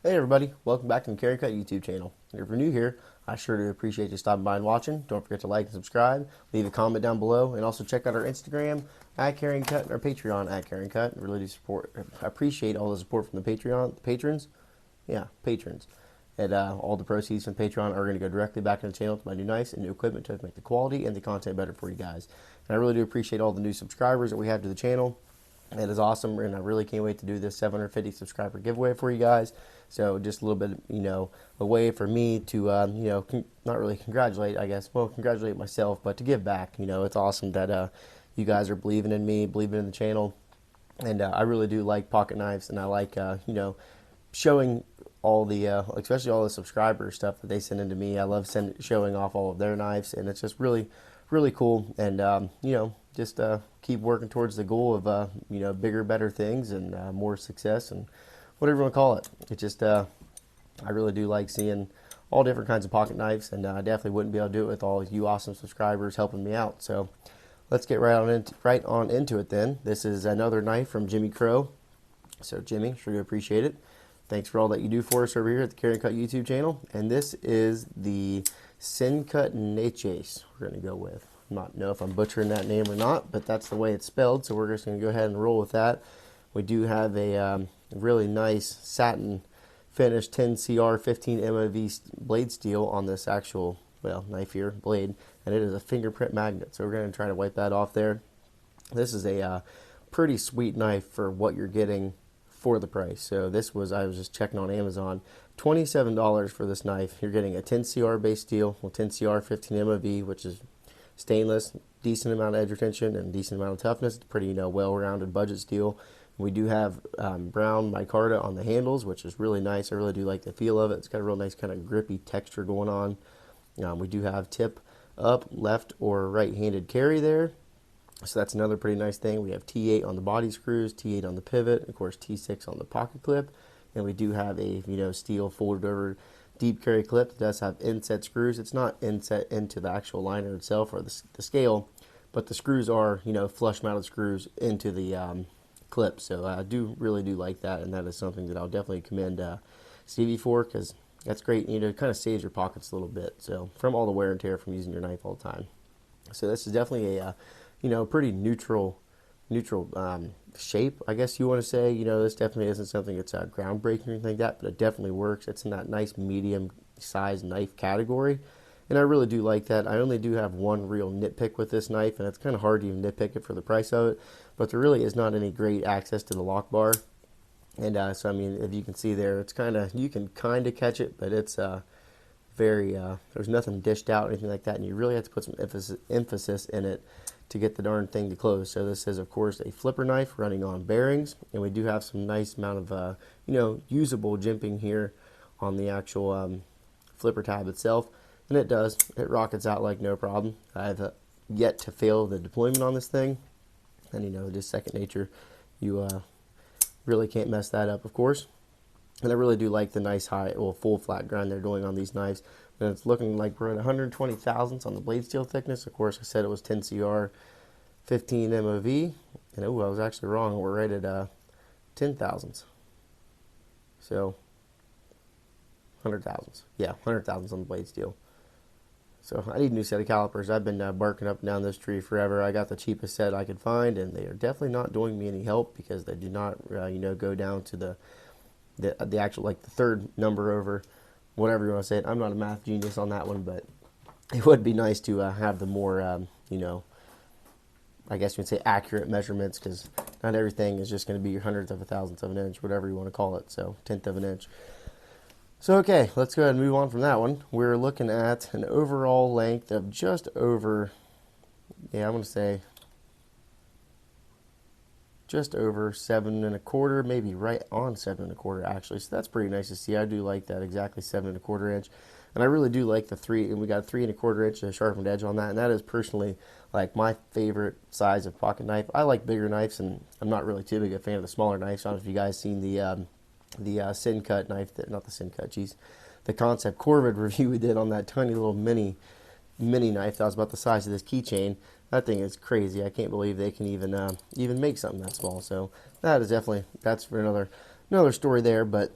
Hey everybody, welcome back to the Carryandcur YouTube channel. If you're new here, I sure do appreciate you stopping by and watching. Don't forget to like and subscribe, leave a comment down below, and also check out our Instagram at Carryandcut and our Patreon at Carryandcut. I really do appreciate all the support from the Patreon patrons. Yeah, patrons. And all the proceeds from Patreon are going to go directly back in the channel to my new knives and new equipment to make the quality and the content better for you guys. And I really do appreciate all the new subscribers that we have to the channel. It is awesome, and I really can't wait to do this 750 subscriber giveaway for you guys. So just a little bit, a way for me to, not really congratulate, I guess. Well, congratulate myself, but to give back. It's awesome that you guys are believing in me, believing in the channel. And I really do like pocket knives, and I like, showing all the, especially all the subscriber stuff that they send into me. I love showing off all of their knives, and it's just really, really cool. And, just keep working towards the goal of, bigger, better things and more success and whatever you want to call it. It's just, I really do like seeing all different kinds of pocket knives, and I definitely wouldn't be able to do it with all you awesome subscribers helping me out. So let's get right on into it then. This is another knife from Jimmie Crowe. So Jimmy, sure do appreciate it. Thanks for all that you do for us over here at the Carryandcur YouTube channel. And this is the Sencut neches we're going to go with. Not know if I'm butchering that name or not, but that's the way it's spelled, so we're just going to go ahead and roll with that. We do have a really nice satin finish 10CR 15 MOV blade steel on this actual, knife here, blade, and it is a fingerprint magnet, so we're going to try to wipe that off there. This is a pretty sweet knife for what you're getting for the price. So this was, I was just checking on Amazon, $27 for this knife. You're getting a 10CR base steel, 10CR 15 MOV, which is stainless, decent amount of edge retention and decent amount of toughness. It's pretty, well-rounded budget steel. We do have brown micarta on the handles, which is really nice. I really do like the feel of it. It's got a real nice kind of grippy texture going on. We do have tip up, left or right-handed carry there. So that's another pretty nice thing. We have T8 on the body screws, T8 on the pivot, of course T6 on the pocket clip, and we do have a steel folded over deep carry clip that does have inset screws. It's not inset into the actual liner itself or the scale, but the screws are flush mounted screws into the clip. So I really do like that, and that is something that I'll definitely commend Civivi for, because that's great. It kind of saves your pockets a little bit. So from all the wear and tear from using your knife all the time. So this is definitely a pretty neutral shape, I guess you want to say. This definitely isn't something that's groundbreaking or anything like that, but it definitely works. It's in that nice medium size knife category, and I really do like that. I only do have one real nitpick with this knife, and it's kind of hard to even nitpick it for the price of it, but there really is not any great access to the lock bar. And so I mean, if you can see there, it's you can kind of catch it, but it's very there's nothing dished out or anything like that, and you really have to put some emphasis in it to get the darn thing to close. So this is, of course, a flipper knife running on bearings, and we do have some nice amount of usable jimping here on the actual flipper tab itself, and it rockets out like no problem. I've yet to fail the deployment on this thing, and just second nature. You really can't mess that up, of course. And I really do like the nice full flat grind they're doing on these knives. And it's looking like we're at 120 thousandths on the blade steel thickness. Of course, I said it was 10CR 15 MOV. And I was actually wrong. We're right at 10 thousandths. So 100 thousandths. Yeah, 100 thousandths on the blade steel. So I need a new set of calipers. I've been barking up and down this tree forever. I got the cheapest set I could find, and they are definitely not doing me any help, because they do not, go down to the actual, like the third number over, whatever you want to say it. I'm not a math genius on that one, but it would be nice to have the more, I guess you would say accurate measurements, because not everything is just going to be your hundredth of a thousandth of an inch, whatever you want to call it, so tenth of an inch. So okay, let's go ahead and move on from that one. We're looking at an overall length of just over, I'm going to say just over 7 1/4, maybe right on 7 1/4 actually. So that's pretty nice to see. I do like that, exactly 7 1/4 inch, and I really do like the 3. And we got 3 1/4 inch sharpened edge on that, and that is personally like my favorite size of pocket knife. I like bigger knives, and I'm not really too big a fan of the smaller knives. I don't know if you guys seen the Sencut knife, not the Sencut, geez, the Kansept Corvid review we did on that tiny little mini knife that was about the size of this keychain. That thing is crazy. I can't believe they can even make something that small. So that is definitely, that's for another story there. But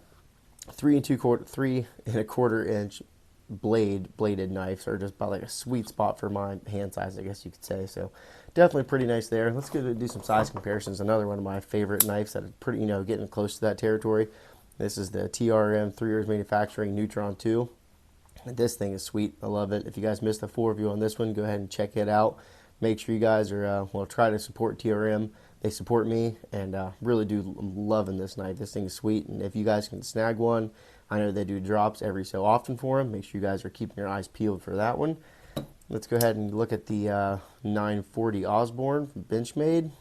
3 1/4 inch bladed knives are just about like a sweet spot for my hand size, I guess you could say. So definitely pretty nice there. Let's go to do some size comparisons. Another one of my favorite knives that are pretty, getting close to that territory. This is the TRM 3 Years Manufacturing Neutron 2. And this thing is sweet. I love it. If you guys missed the full review on this one, go ahead and check it out. Make sure you guys are, try to support TRM. They support me, and really do loving this knife. This thing is sweet, and if you guys can snag one, I know they do drops every so often for them. Make sure you guys are keeping your eyes peeled for that one. Let's go ahead and look at the 940 Osborne from Benchmade.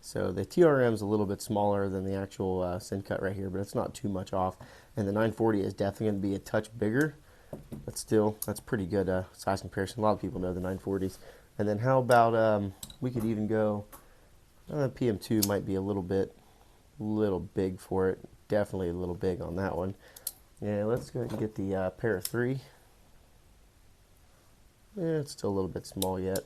So the TRM is a little bit smaller than the actual Sencut right here, but it's not too much off. And the 940 is definitely going to be a touch bigger, but still, that's pretty good size comparison. A lot of people know the 940s. And then how about we could even go, PM2 might be a little big for it. Definitely a little big on that one. Yeah, let's go ahead and get the Para 3. Yeah, it's still a little bit small yet.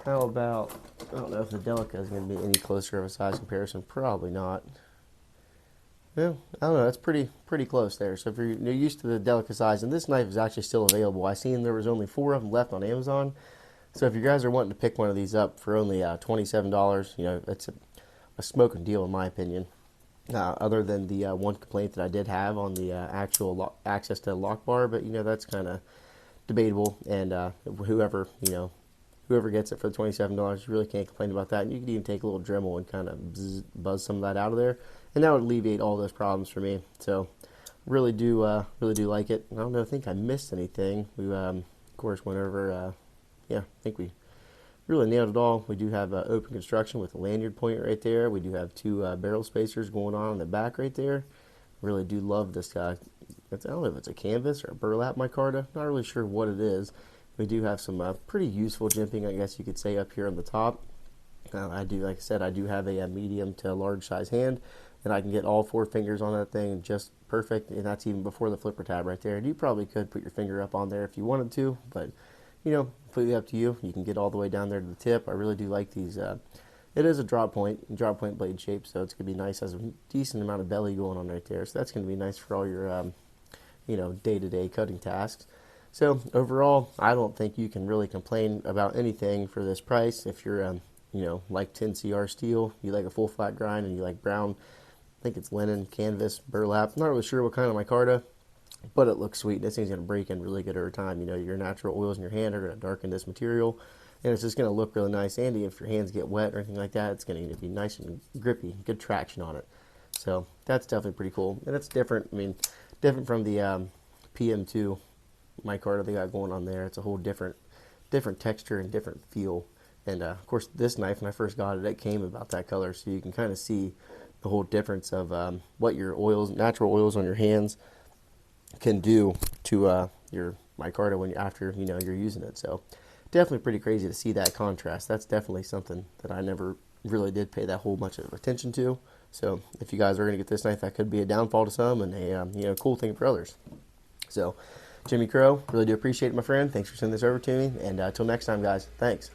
How about, I don't know if the Delica is going to be any closer of a size comparison. Probably not. Well, I don't know. That's pretty close there. So if you're used to the Delica size, and this knife is actually still available. I seen there was only 4 of them left on Amazon. So if you guys are wanting to pick one of these up for only $27, it's a smoking deal in my opinion. Other than the one complaint that I did have on the actual access to the lock bar, but that's kind of debatable. And whoever gets it for the $27, you really can't complain about that. And you could even take a little Dremel and kind of buzz some of that out of there, and that would alleviate all those problems for me. So really do like it. I don't know. I think I missed anything. We of course went over. Yeah, I think we really nailed it all. We do have open construction with a lanyard point right there. We do have 2 barrel spacers going on in the back right there. Really do love this guy. I don't know if it's a canvas or a burlap micarta. Not really sure what it is. We do have some pretty useful jimping, I guess you could say, up here on the top. Like I said, I do have a medium to large size hand, and I can get all 4 fingers on that thing just perfect, and that's even before the flipper tab right there. And you probably could put your finger up on there if you wanted to, but completely up to you. You can get all the way down there to the tip. I really do like these. It is a drop point blade shape, so it's going to be nice. Has a decent amount of belly going on right there, so that's going to be nice for all your, day-to-day cutting tasks. So overall, I don't think you can really complain about anything for this price. If you're, like 10CR steel, you like a full flat grind, and you like brown, I think it's linen, canvas, burlap. Not really sure what kind of micarta, but it looks sweet. This thing's going to break in really good over time. Your natural oils in your hand are going to darken this material, and it's just going to look really nice. And if your hands get wet or anything like that, it's going to be nice and grippy, good traction on it. So that's definitely pretty cool, and it's different. I mean, different from the PM2 micarta they got going on there. It's a whole different texture and different feel. And of course, this knife, when I first got it, it came about that color, so you can kind of see the whole difference of what your natural oils on your hands can do to your micarta when after you're using it. So definitely pretty crazy to see that contrast. That's definitely something that I never really did pay that whole much of attention to. So if you guys are going to get this knife, that could be a downfall to some and a cool thing for others. So Jimmie Crowe, really do appreciate it, my friend. Thanks for sending this over to me, and until next time, guys, thanks.